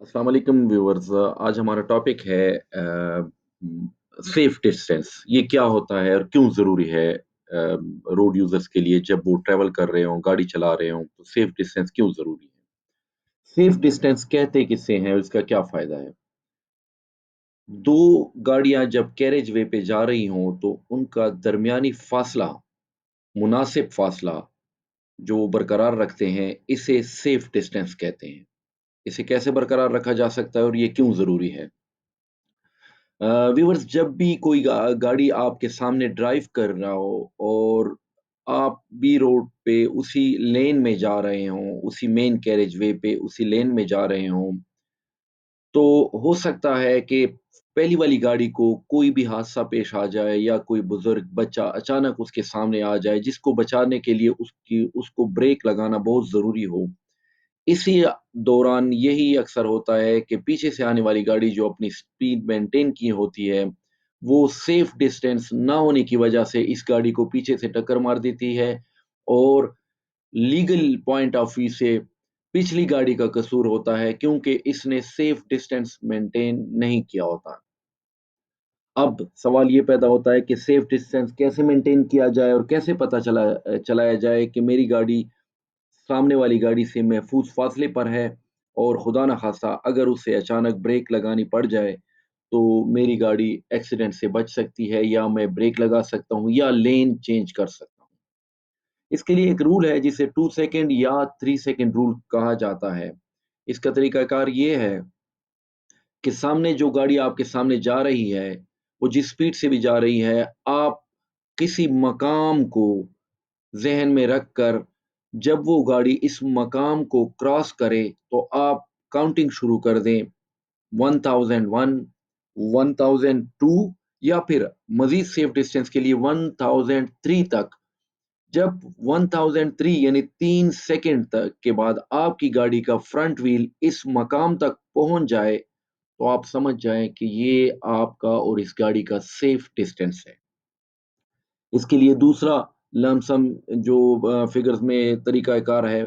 अस्सलाम वालेकुम व्यूअर्स। आज हमारा टॉपिक है सेफ डिस्टेंस। ये क्या होता है और क्यों ज़रूरी है रोड यूज़र्स के लिए जब वो ट्रैवल कर रहे हों, गाड़ी चला रहे हों, तो सेफ डिस्टेंस क्यों ज़रूरी है? सेफ डिस्टेंस कहते किसे हैं और इसका क्या फ़ायदा है? 2 गाड़ियाँ जब कैरेज वे पे जा रही हों, तो उनका दरमियानी फ़ासला, मुनासिब फ़ासला जो वो बरकरार रखते हैं, इसे सेफ डिस्टेंस कहते हैं। इसे कैसे बरकरार रखा जा सकता है और ये क्यों ज़रूरी है? व्यूअर्स, जब भी कोई गाड़ी आपके सामने ड्राइव कर रहा हो और आप भी रोड पे उसी लेन में जा रहे हों, उसी मेन कैरेज वे पे उसी लेन में जा रहे हों, तो हो सकता है कि पहली वाली गाड़ी को कोई भी हादसा पेश आ जाए या कोई बुजुर्ग बच्चा अचानक उसके सामने आ जाए, जिसको बचाने के लिए उसको ब्रेक लगाना बहुत ज़रूरी हो। इसी दौरान यही अक्सर होता है कि पीछे से आने वाली गाड़ी जो अपनी स्पीड मेंटेन की होती है, वो सेफ डिस्टेंस ना होने की वजह से इस गाड़ी को पीछे से टक्कर मार देती है और लीगल पॉइंट ऑफ व्यू से पिछली गाड़ी का कसूर होता है क्योंकि इसने सेफ डिस्टेंस मेंटेन नहीं किया होता। अब सवाल ये पैदा होता है कि सेफ डिस्टेंस कैसे मेंटेन किया जाए और कैसे पता चलाया जाए कि मेरी गाड़ी सामने वाली गाड़ी से महफूज़ फ़ासले पर है और खुदा न ख़ास्ता अगर उसे अचानक ब्रेक लगानी पड़ जाए, तो मेरी गाड़ी एक्सीडेंट से बच सकती है या मैं ब्रेक लगा सकता हूँ या लेन चेंज कर सकता हूँ। इसके लिए एक रूल है जिसे 2 सेकंड या 3 सेकंड रूल कहा जाता है। इसका तरीकाकार ये है कि सामने जो गाड़ी आपके सामने जा रही है, वो जिस स्पीड से भी जा रही है, आप किसी मकाम को ज़हन में रखकर जब वो गाड़ी इस मकाम को क्रॉस करे, तो आप काउंटिंग शुरू कर दें 1001, 1002 या फिर मज़ीद सेफ डिस्टेंस के लिए 1003 तक। जब 1003 यानी 3 सेकंड तक के बाद आपकी गाड़ी का फ्रंट व्हील इस मकाम तक पहुँच जाए, तो आप समझ जाएँ कि ये आपका और इस गाड़ी का सेफ डिस्टेंस है। इसके लिए दूसरा लमसम जो फिगर्स में तरीक़ाकार है,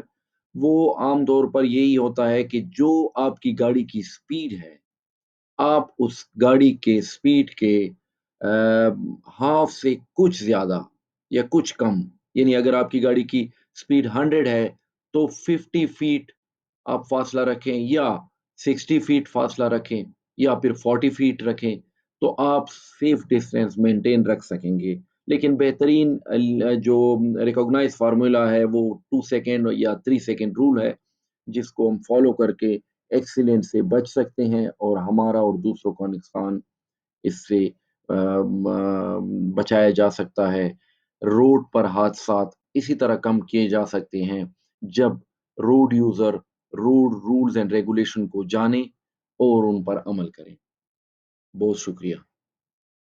वो आम तौर पर यही होता है कि जो आपकी गाड़ी की स्पीड है, आप उस गाड़ी के स्पीड के हाफ़ से कुछ ज़्यादा या कुछ कम, यानी अगर आपकी गाड़ी की स्पीड 100 है, तो 50 फीट आप फ़ासला रखें या 60 फीट फ़ासला रखें या फिर 40 फीट रखें, तो आप सेफ डिस्टेंस मेंटेन रख सकेंगे। लेकिन बेहतरीन जो रिकॉग्नाइज़्ड फ़ॉर्मूला है वो 2 सेकंड या 3 सेकंड रूल है, जिसको हम फ़ॉलो करके एक्सीडेंट से बच सकते हैं और हमारा और दूसरों का नुकसान इससे बचाया जा सकता है। रोड पर हादसात इसी तरह कम किए जा सकते हैं, जब road user road rules and regulation को जानें और उन पर अमल करें। बहुत शुक्रिया।